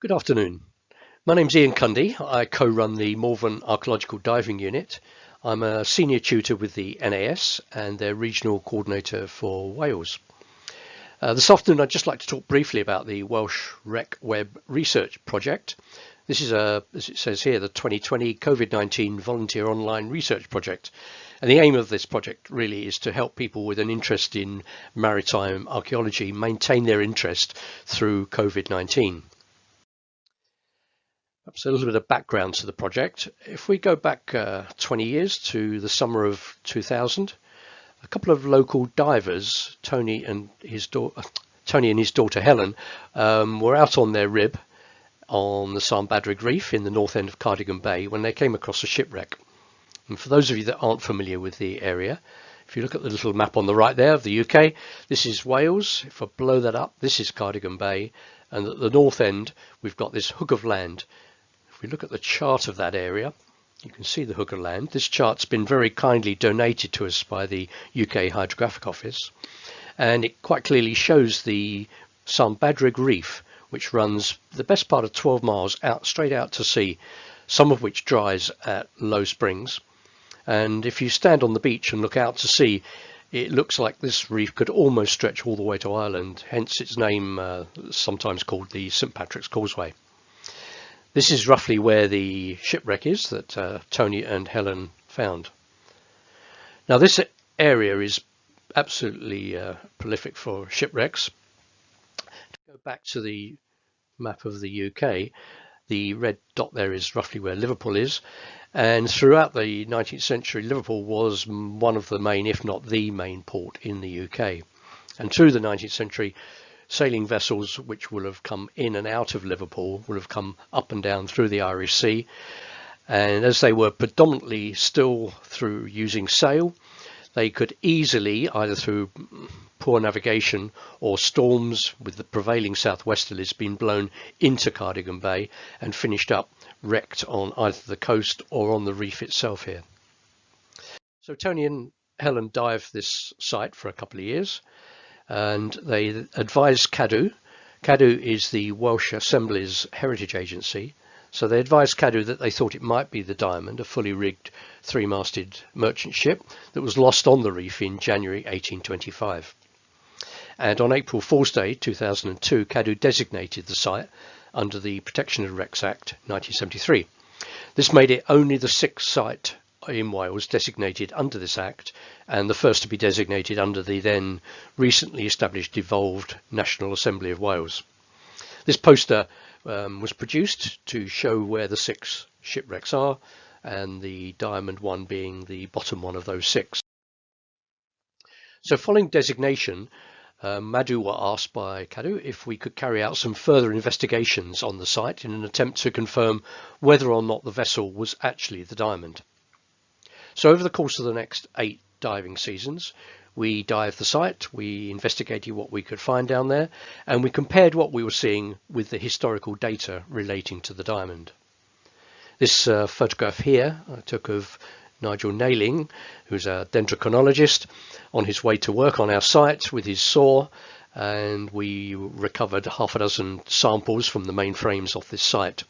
Good afternoon. My name's Ian Cundy. I co-run the Malvern Archaeological Diving Unit. I'm a senior tutor with the NAS and their regional coordinator for Wales. This afternoon I'd just like to talk briefly about the Welsh Rec Web Research Project. This is, as it says here, the 2020 COVID-19 Volunteer Online Research Project. And the aim of this project really is to help people with an interest in maritime archaeology maintain their interest through COVID-19. Perhaps a little bit of background to the project. If we go back 20 years to the summer of 2000, a couple of local divers, Tony and his daughter Helen, were out on their rib on the San Badrig Reef in the north end of Cardigan Bay when they came across a shipwreck. And for those of you that aren't familiar with the area, if you look at the little map on the right there of the UK, this is Wales. If I blow that up, this is Cardigan Bay, and at the north end we've got this hook of land. If we look at the chart of that area, you can see the hook of land. This chart's been very kindly donated to us by the UK Hydrographic Office, and it quite clearly shows the San Badrig Reef, which runs the best part of 12 miles out straight out to sea, some of which dries at low springs. And if you stand on the beach and look out to sea, it looks like this reef could almost stretch all the way to Ireland, hence its name, sometimes called the St Patrick's Causeway. This is roughly where the shipwreck is that Tony and Helen found. Now this area is absolutely prolific for shipwrecks. To go back to the map of the UK, the red dot there is roughly where Liverpool is, and throughout the 19th century Liverpool was one of the main, if not the main port in the UK. And through the 19th century, sailing vessels which will have come in and out of Liverpool will have come up and down through the Irish Sea, and as they were predominantly still through using sail, they could easily, either through poor navigation or storms with the prevailing southwesterlies, been blown into Cardigan Bay and finished up wrecked on either the coast or on the reef itself here. So Tony and Helen dived this site for a couple of years, and they advised Cadw. Cadw is the Welsh Assembly's heritage agency, so they advised Cadw that they thought it might be the Diamond, a fully rigged three-masted merchant ship that was lost on the reef in January 1825. And on April Fool's Day 2002, Cadw designated the site under the Protection of Wrecks Act 1973. This made it only the sixth site in Wales designated under this act, and the first to be designated under the then recently established devolved National Assembly of Wales. This poster was produced to show where the six shipwrecks are, and the Diamond one being the bottom one of those six. So following designation, Madhu were asked by Cadw if we could carry out some further investigations on the site in an attempt to confirm whether or not the vessel was actually the Diamond. So over the course of the next 8 diving seasons, we dived the site, we investigated what we could find down there, and we compared what we were seeing with the historical data relating to the Diamond. This photograph here I took of Nigel Nailing, who's a dendrochronologist, on his way to work on our site with his saw, and we recovered half a dozen samples from the main frames off this site.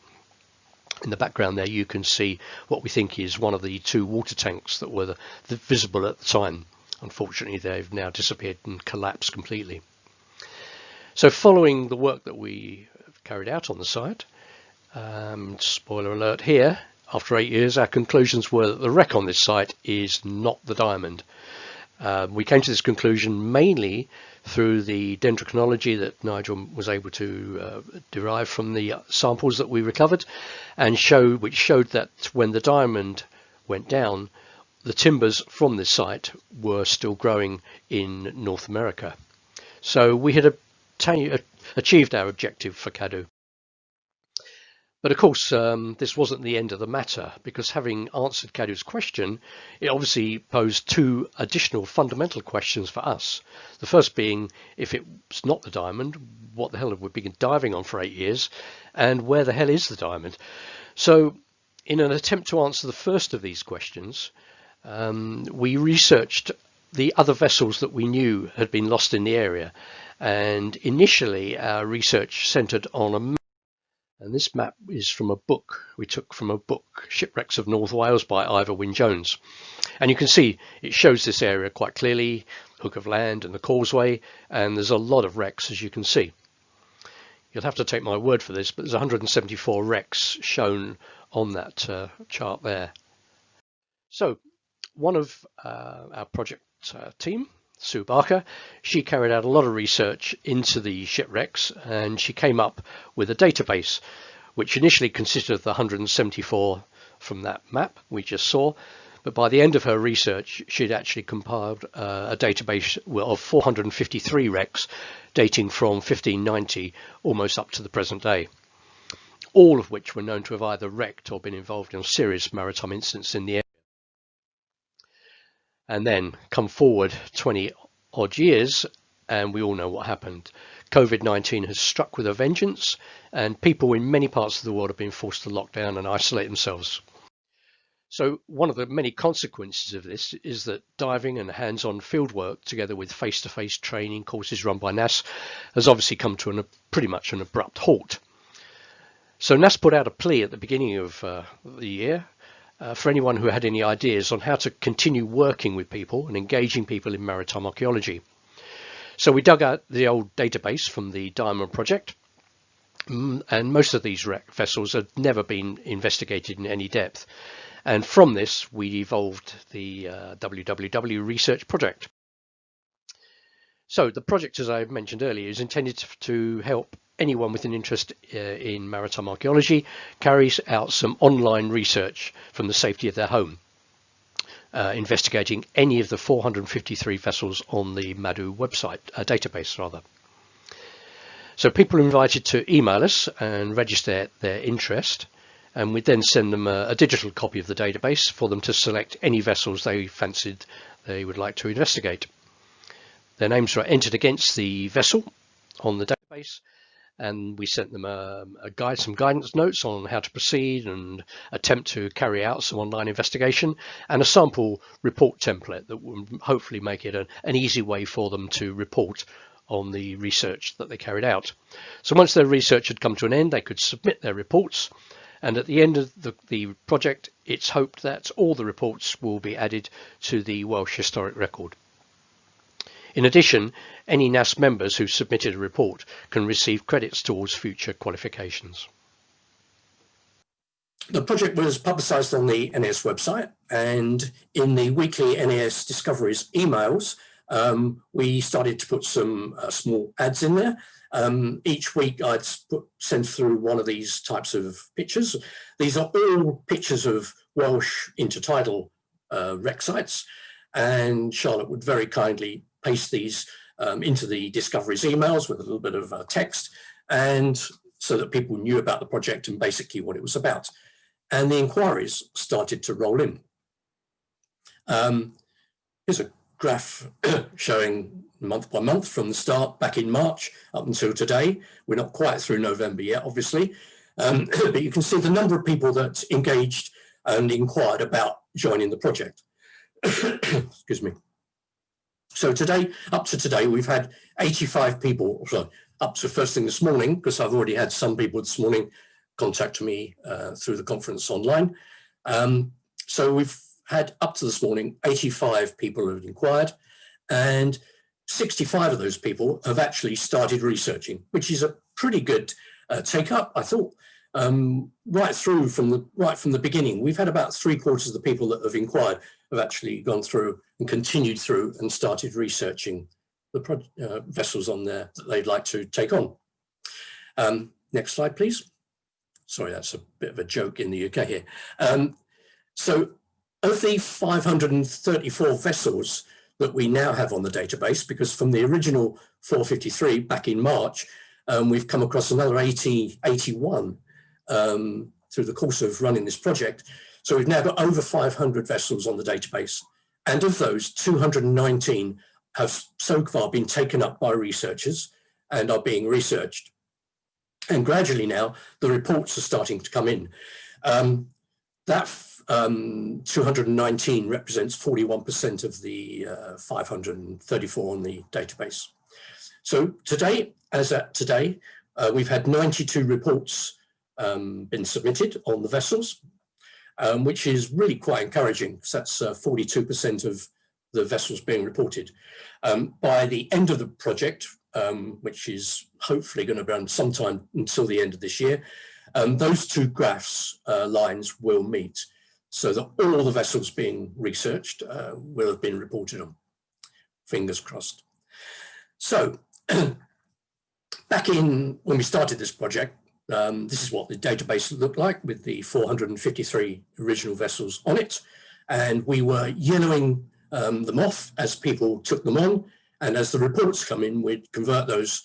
In the background there you can see what we think is one of the 2 water tanks that were visible at the time. Unfortunately they've now disappeared and collapsed completely. So following the work that we carried out on the site, spoiler alert here, after 8 years our conclusions were that the wreck on this site is not the Diamond. We came to this conclusion mainly through the dendrochronology that Nigel was able to derive from the samples that we recovered, and which showed that when the Diamond went down, the timbers from this site were still growing in North America. So we had achieved our objective for Cadw. But of course, this wasn't the end of the matter, because having answered Cadw's question, it obviously posed 2 additional fundamental questions for us. The first being, if it's not the Diamond, what the hell have we been diving on for 8 years, and where the hell is the Diamond? So in an attempt to answer the first of these questions, we researched the other vessels that we knew had been lost in the area, and initially our research centred on a And this map is from a book we took from a book, Shipwrecks of North Wales by Ivor Wynne-Jones. And you can see it shows this area quite clearly, hook of land and the causeway, and there's a lot of wrecks, as you can see. You'll have to take my word for this, but there's 174 wrecks shown on that chart there. So one of our project team, Sue Barker, she carried out a lot of research into the shipwrecks, and she came up with a database which initially consisted of the 174 from that map we just saw, but by the end of her research she'd actually compiled a database of 453 wrecks dating from 1590 almost up to the present day, all of which were known to have either wrecked or been involved in serious maritime incidents in the area. And then come forward 20 odd years, and we all know what happened. COVID-19 has struck with a vengeance, and people in many parts of the world have been forced to lock down and isolate themselves. So one of the many consequences of this is that diving and hands-on fieldwork, together with face-to-face training courses run by NAS, has obviously come to pretty much an abrupt halt. So NAS put out a plea at the beginning of the year for anyone who had any ideas on how to continue working with people and engaging people in maritime archaeology. So we dug out the old database from the Diamond project, and most of these wreck vessels had never been investigated in any depth. And from this, we evolved the WWW research project. So the project, as I mentioned earlier, is intended to help anyone with an interest in maritime archaeology carries out some online research from the safety of their home, investigating any of the 453 vessels on the MADU website, database rather. So people are invited to email us and register their interest, and we then send them a digital copy of the database for them to select any vessels they fancied they would like to investigate. Their names are entered against the vessel on the database, and we sent them some guidance notes on how to proceed and attempt to carry out some online investigation, and a sample report template that will hopefully make it an easy way for them to report on the research that they carried out. So once their research had come to an end, they could submit their reports, and at the end of the project, it's hoped that all the reports will be added to the Welsh Historic Record. In addition, any NAS members who submitted a report can receive credits towards future qualifications. The project was publicised on the NAS website, and in the weekly NAS Discoveries emails, we started to put some small ads in there. Each week I'd send through one of these types of pictures. These are all pictures of Welsh intertidal wreck sites, and Charlotte would very kindly paste these into the Discoveries emails with a little bit of text, and so that people knew about the project and basically what it was about. And the inquiries started to roll in. Here's a graph showing month by month from the start back in March up until today. We're not quite through November yet, obviously, but you can see the number of people that engaged and inquired about joining the project. Excuse me. So today, up to today, we've had 85 people, so up to first thing this morning, because I've already had some people this morning contact me through the conference online. So we've had up to this morning 85 people who have inquired, and 65 of those people have actually started researching, which is a pretty good take up, I thought. Right from the beginning, we've had about 3/4 of the people that have inquired have actually gone through and continued through and started researching the vessels on there that they'd like to take on. Next slide, please. Sorry, that's a bit of a joke in the UK here. So of the 534 vessels that we now have on the database, because from the original 453 back in March, we've come across another 81 through the course of running this project. So we've now got over 500 vessels on the database. And of those, 219 have so far been taken up by researchers and are being researched. And gradually now, the reports are starting to come in. That 219 represents 41% of the 534 on the database. So today, as at today, we've had 92 reports been submitted on the vessels, which is really quite encouraging, because that's 42% of the vessels being reported. By the end of the project, which is hopefully going to run sometime until the end of this year, those two graphs lines will meet, so that all the vessels being researched will have been reported on. Fingers crossed. So back in when we started this project, this is what the database looked like with the 453 original vessels on it, and we were yellowing them off as people took them on, and as the reports come in, we'd convert those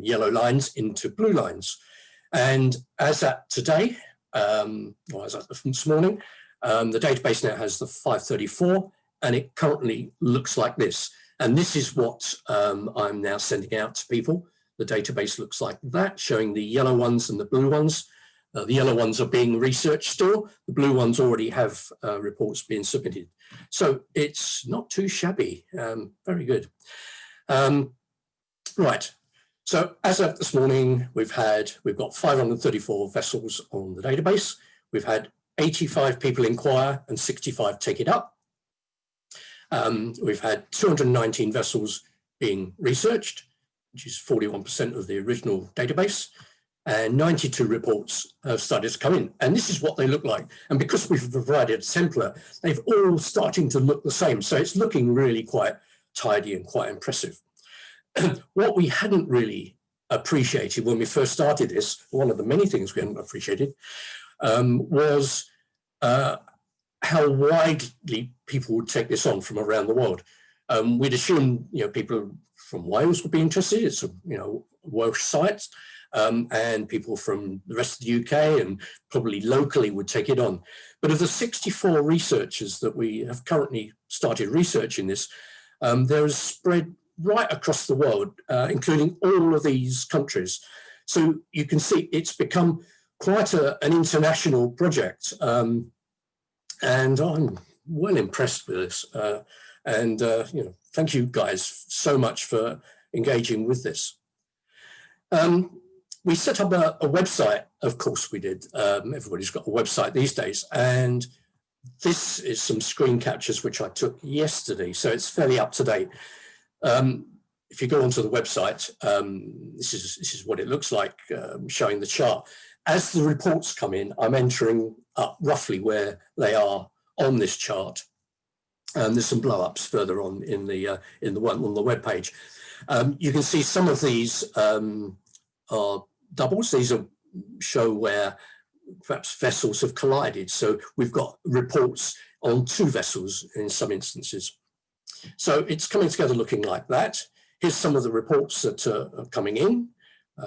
yellow lines into blue lines. And as at today, or as at this morning, the database now has the 534, and it currently looks like this. And this is what I'm now sending out to people. The database looks like that, showing the yellow ones and the blue ones. The yellow ones are being researched still. The blue ones already have reports being submitted. So it's not too shabby. Very good. Right. So as of this morning, we've got 534 vessels on the database. We've had 85 people inquire and 65 take it up. We've had 219 vessels being researched, which is 41% of the original database, and 92 reports have started to come in. And this is what they look like. And because we've provided a template, they've all starting to look the same. So it's looking really quite tidy and quite impressive. What we hadn't really appreciated when we first started this, one of the many things we hadn't appreciated, was how widely people would take this on from around the world. We'd assume, people from Wales would be interested. It's a, Welsh site, and people from the rest of the UK and probably locally would take it on. But of the 64 researchers that we have currently started researching this, there is spread right across the world, including all of these countries. So you can see it's become quite an international project. And I'm well impressed with this. Thank you guys so much for engaging with this. We set up a website, of course we did. Everybody's got a website these days. And this is some screen captures which I took yesterday, so it's fairly up to date. If you go onto the website, this is what it looks like, showing the chart. As the reports come in, I'm entering up roughly where they are on this chart. There's some blow-ups further on in the one on the web page. You can see some of these are doubles. These show where perhaps vessels have collided. So we've got reports on two vessels in some instances. So it's coming together looking like that. Here's some of the reports that are coming in,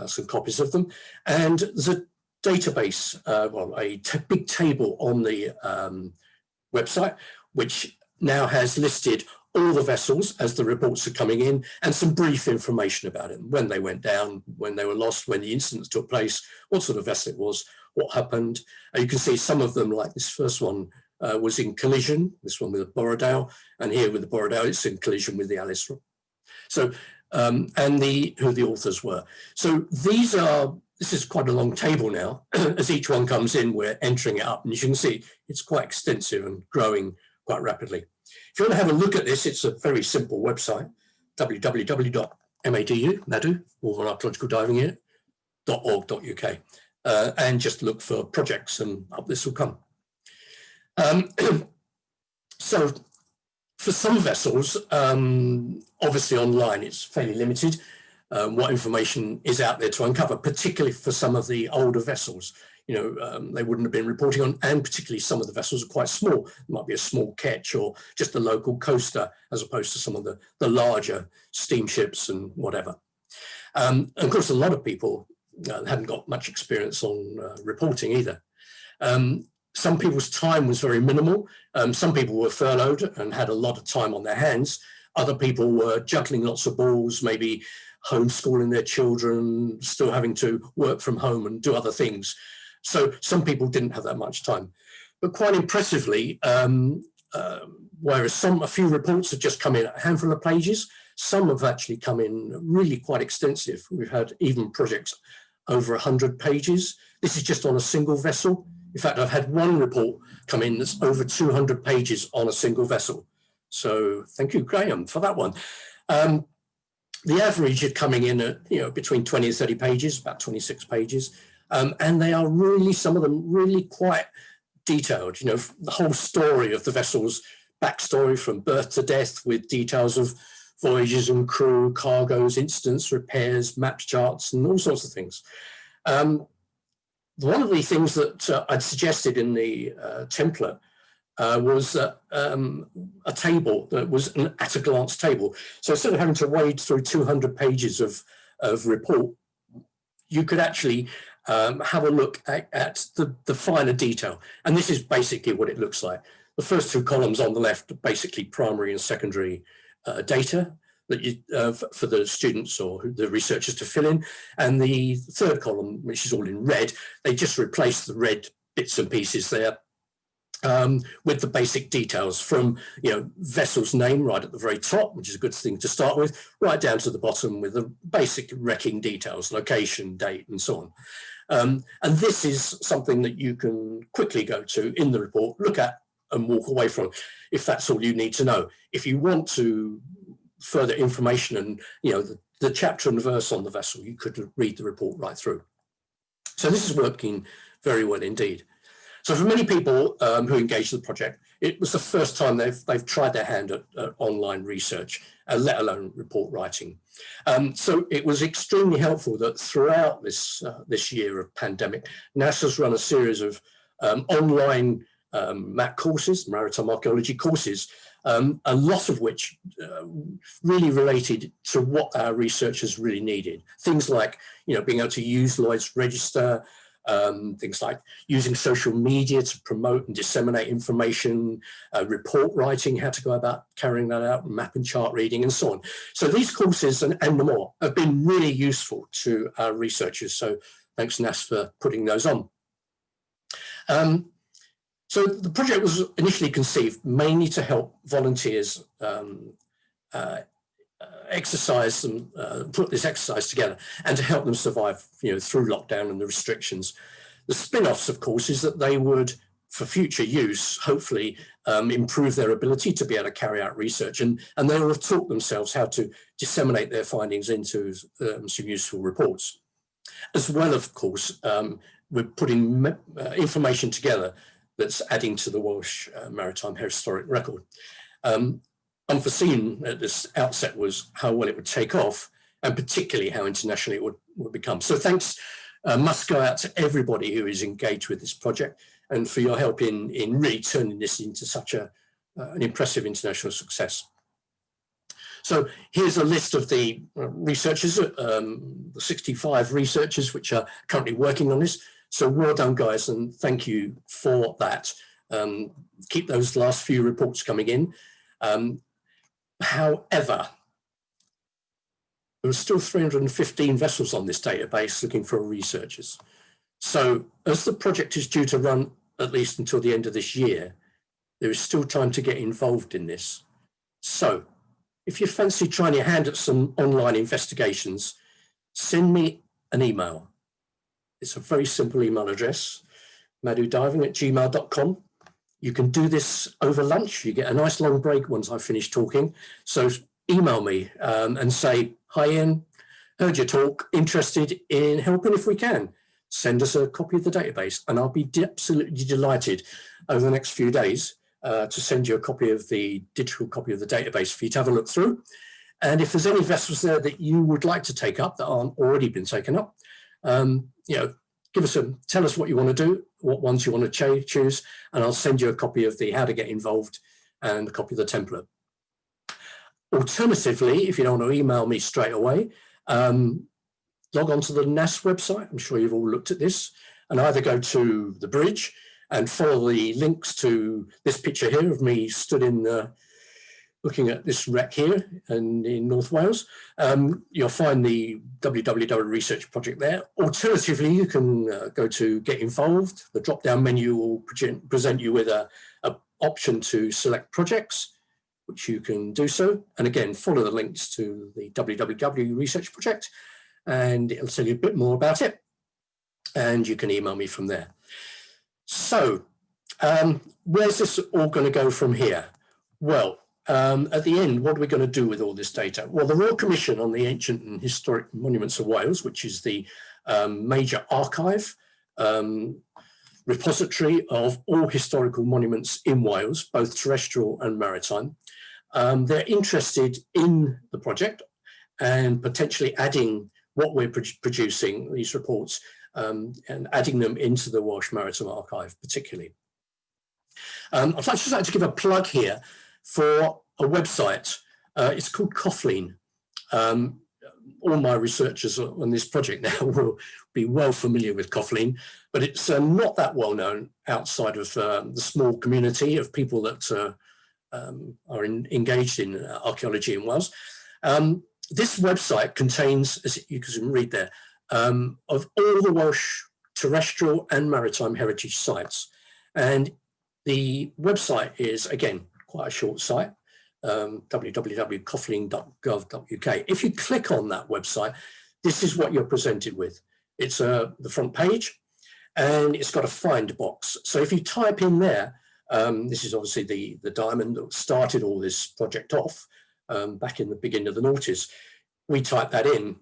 some copies of them. And there's a database, a big table on the website, which now has listed all the vessels as the reports are coming in, and some brief information about it, when they went down, when they were lost, when the incidents took place, what sort of vessel it was, what happened. You can see some of them, like this first one, was in collision, this one with the Borrowdale, and here with the Borrowdale, it's in collision with the Alice. So, and who the authors were. So this is quite a long table now. As each one comes in, we're entering it up, and as you can see, it's quite extensive and growing quite rapidly. If you want to have a look at this, it's a very simple website, www.madu, or Archaeological Diving Unit.org.uk, and just look for projects and up this will come. So for some vessels, obviously online it's fairly limited what information is out there to uncover, particularly for some of the older vessels. They wouldn't have been reporting on, and particularly some of the vessels are quite small. It might be a small ketch or just a local coaster, as opposed to some of the larger steamships and whatever. And of course, a lot of people hadn't got much experience on reporting either. Some people's time was very minimal. Some people were furloughed and had a lot of time on their hands. Other people were juggling lots of balls, maybe homeschooling their children, still having to work from home and do other things. So some people didn't have that much time. But quite impressively, whereas a few reports have just come in a handful of pages, some have actually come in really quite extensive. We've had even projects over 100 pages. This is just on a single vessel. In fact, I've had one report come in that's over 200 pages on a single vessel. So thank you, Graham, for that one. The average is coming in at, between 20 and 30 pages, about 26 pages. And they are really, some of them really quite detailed, the whole story of the vessel's backstory from birth to death, with details of voyages and crew, cargoes, incidents, repairs, maps, charts, and all sorts of things. One of the things that I'd suggested in the template was a table that was an at-a-glance table. So instead of having to wade through 200 pages of report, you could actually have a look at the finer detail. And this is basically what it looks like. The first two columns on the left are basically primary and secondary data that you, for the students or the researchers to fill in. And the third column, which is all in red, they just replace the red bits and pieces there with the basic details from, vessel's name right at the very top, which is a good thing to start with, right down to the bottom with the basic wrecking details, location, date, and so on. And this is something that you can quickly go to in the report, look at and walk away from, if that's all you need to know. If you want to further information and, the chapter and verse on the vessel, you could read the report right through. So this is working very well indeed. So for many people who engaged the project, it was the first time they've tried their hand at online research, let alone report writing. So it was extremely helpful that throughout this year of pandemic, NASA's run a series of online MAC courses, maritime archaeology courses, a lot of which really related to what our researchers really needed. Things like, being able to use Lloyd's Register, things like using social media to promote and disseminate information, report writing, how to go about carrying that out, map and chart reading, and so on. So these courses and more have been really useful to our researchers. So thanks, NAS, for putting those on. So the project was initially conceived mainly to help volunteers exercise and put this exercise together, and to help them survive, through lockdown and the restrictions. The spin-offs, of course, is that they would, for future use, hopefully improve their ability to be able to carry out research, and they will have taught themselves how to disseminate their findings into some useful reports. As well, of course, we're putting information together that's adding to the Welsh Maritime Historic Record. Unforeseen at this outset was how well it would take off, and particularly how international it would become. So thanks must go out to everybody who is engaged with this project, and for your help in really turning this into such an impressive international success. So here's a list of the researchers, the 65 researchers which are currently working on this. So well done, guys, and thank you for that. Keep those last few reports coming in. However, there are still 315 vessels on this database looking for researchers. So as the project is due to run at least until the end of this year, there is still time to get involved in this. So if you fancy trying your hand at some online investigations, send me an email. It's a very simple email address, madudiving@gmail.com. You can do this over lunch. You get a nice long break once I finish talking. So email me and say, hi Ian, heard your talk, interested in helping if we can. Send us a copy of the database, and I'll be absolutely delighted over the next few days to send you a copy of the digital copy of the database for you to have a look through. And if there's any vessels there that you would like to take up that aren't already been taken up, give us tell us what you want to do, what ones you want to choose, and I'll send you a copy of the how to get involved and a copy of the template. Alternatively, if you don't want to email me straight away, log on to the NAS website. I'm sure you've all looked at this, and either go to the bridge and follow the links to this picture here of me stood in looking at this wreck here and in North Wales. You'll find the www research project there. Alternatively, you can go to get involved. The drop-down menu will present you with an option to select projects, which you can do so. And again, follow the links to the www research project, and it'll tell you a bit more about it. and you can email me from there. So where's this all going to go from here? Well, at the end, what are we going to do with all this data? Well, the Royal Commission on the Ancient and Historic Monuments of Wales, which is the major archive repository of all historical monuments in Wales, both terrestrial and maritime, they're interested in the project and potentially adding what we're producing, these reports, and adding them into the Welsh Maritime Archive particularly. I'd just like to give a plug here for a website. It's called Coughlin. All my researchers on this project now will be well familiar with Coughlin, but it's not that well known outside of the small community of people that are engaged in archaeology in Wales. This website contains, as you can read there, of all the Welsh terrestrial and maritime heritage sites. And the website is, again, quite a short site, www.coughlin.gov.uk. If you click on that website, this is what you're presented with. It's the front page, and it's got a find box. So if you type in there, this is obviously the diamond that started all this project off back in the beginning of the noughties. We typed that in,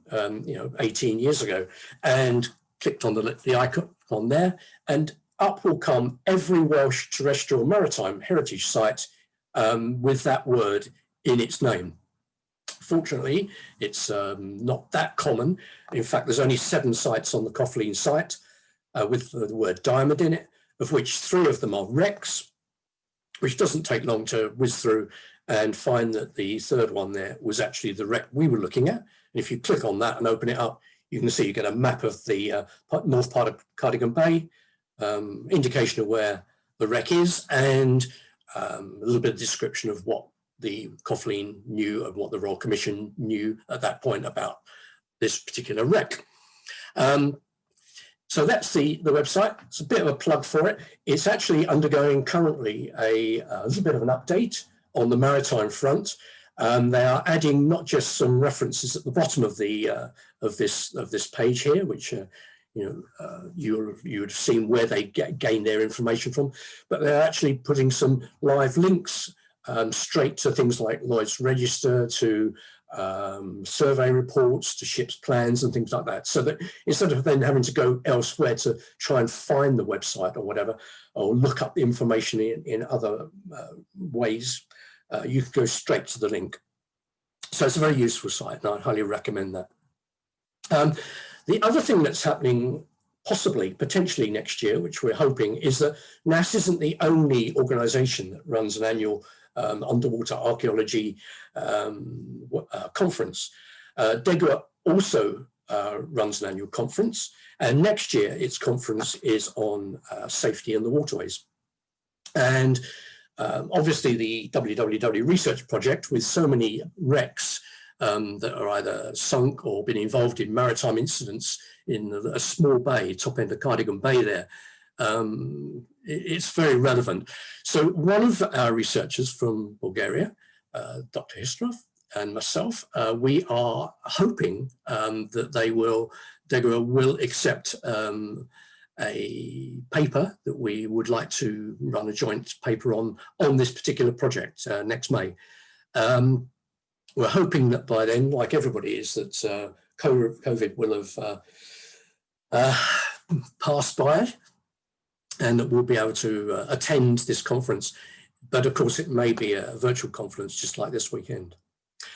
18 years ago, and clicked on the icon on there, and up will come every Welsh terrestrial maritime heritage site with that word in its name. Fortunately, it's not that common. In fact, there's only 7 sites on the Coughlin site with the word diamond in it, of which 3 of them are wrecks, which doesn't take long to whiz through and find that the 3rd one there was actually the wreck we were looking at. And if you click on that and open it up, you can see you get a map of the north part of Cardigan Bay, indication of where the wreck is, and a little bit of description of what the Coughlin knew and what the Royal Commission knew at that point about this particular wreck. So that's the website. It's a bit of a plug for it. It's actually undergoing currently a little bit of an update on the maritime front. They are adding not just some references at the bottom of the of this page here, which you would have seen where they gain their information from, but they're actually putting some live links straight to things like Lloyd's Register, to survey reports, to ships' plans and things like that, so that instead of then having to go elsewhere to try and find the website or whatever, or look up the information in other ways, you can go straight to the link. So it's a very useful site, and I highly recommend that. The other thing that's happening potentially next year, which we're hoping, is that NAS isn't the only organisation that runs an annual underwater archaeology conference. DEGWA also runs an annual conference, and next year its conference is on safety in the waterways. And obviously the WWW research project, with so many wrecks that are either sunk or been involved in maritime incidents in a small bay, top end of Cardigan Bay there, it's very relevant. So one of our researchers from Bulgaria, Dr. Histrov, and myself, we are hoping that DEGWA will accept a paper that we would like to run a joint paper on this particular project next May. We're hoping that by then, like everybody is, that COVID will have passed by, and that we'll be able to attend this conference. But of course, it may be a virtual conference just like this weekend.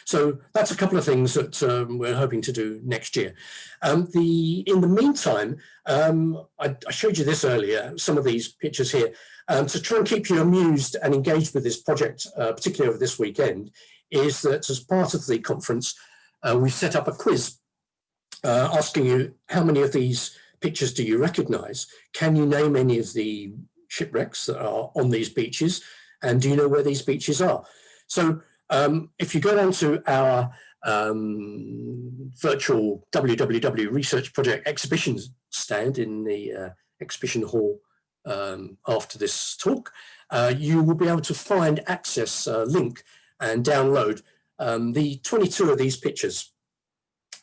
So that's a couple of things that we're hoping to do next year. In the meantime, I showed you this earlier, some of these pictures here, to try and keep you amused and engaged with this project, particularly over this weekend, is that as part of the conference, we set up a quiz asking you, how many of these pictures do you recognise? Can you name any of the shipwrecks that are on these beaches? And do you know where these beaches are? So if you go onto our virtual WWW Research Project exhibition stand in the exhibition hall after this talk, you will be able to access link and download the 22 of these pictures.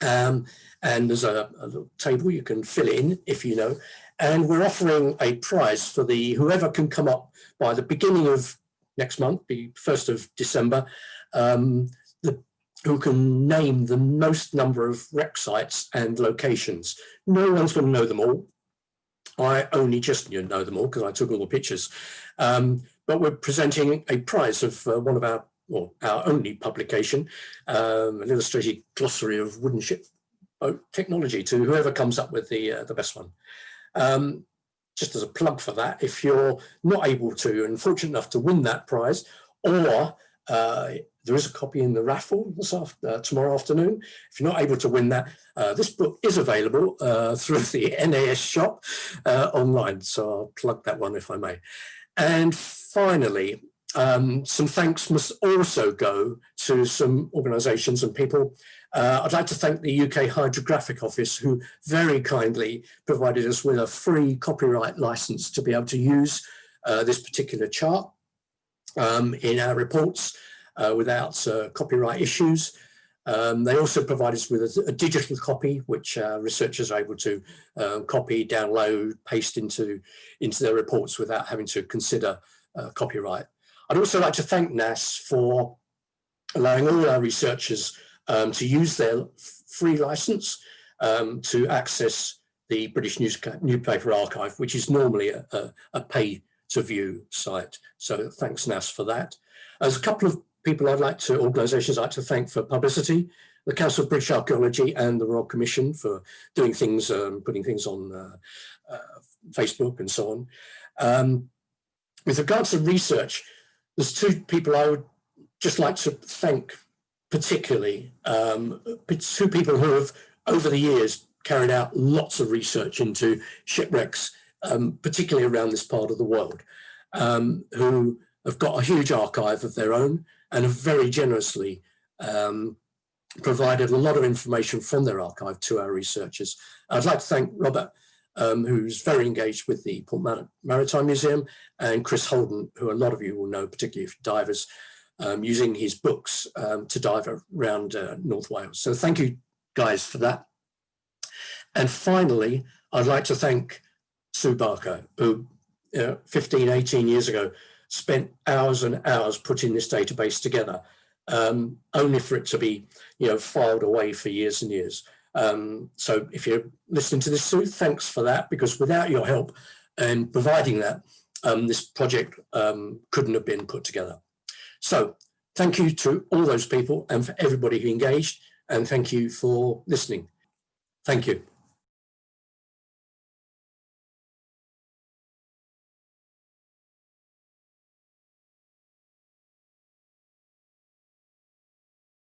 And there's a little table you can fill in if you know. And we're offering a prize for whoever can come up by the beginning of next month, the 1st of December, who can name the most number of wreck sites and locations. No one's going to know them all. I only just know them all because I took all the pictures. But we're presenting a prize of one of our only publication, an illustrated glossary of wooden ship boat technology to whoever comes up with the best one. Just as a plug for that, if you're not able to and fortunate enough to win that prize, or there is a copy in the raffle tomorrow afternoon. If you're not able to win that, this book is available through the NAS shop online. So I'll plug that one if I may. And finally, some thanks must also go to some organisations and people. I'd like to thank the UK Hydrographic Office, who very kindly provided us with a free copyright licence to be able to use this particular chart in our reports without copyright issues. They also provide us with a digital copy, which researchers are able to copy, download, paste into their reports without having to consider copyright. I'd also like to thank NAS for allowing all our researchers to use their free license to access the British Newspaper Archive, which is normally a pay-to-view site. So thanks, NAS, for that. There's a couple of organisations I'd like to thank for publicity: the Council of British Archaeology and the Royal Commission for doing things, putting things on Facebook and so on. With regards to research, there's two people I would just like to thank particularly, two people who have, over the years, carried out lots of research into shipwrecks, particularly around this part of the world, who have got a huge archive of their own and have very generously provided a lot of information from their archive to our researchers. I'd like to thank Robert, who's very engaged with the Port Maritime Museum, and Chris Holden, who a lot of you will know, particularly if divers, using his books to dive around North Wales. So thank you guys for that. And finally, I'd like to thank Sue Barker, who 15, 18 years ago spent hours and hours putting this database together, only for it to be filed away for years and years. So if you're listening to this, Sue, thanks for that, because without your help and providing that, this project couldn't have been put together. So thank you to all those people and for everybody who engaged, and thank you for listening. Thank you.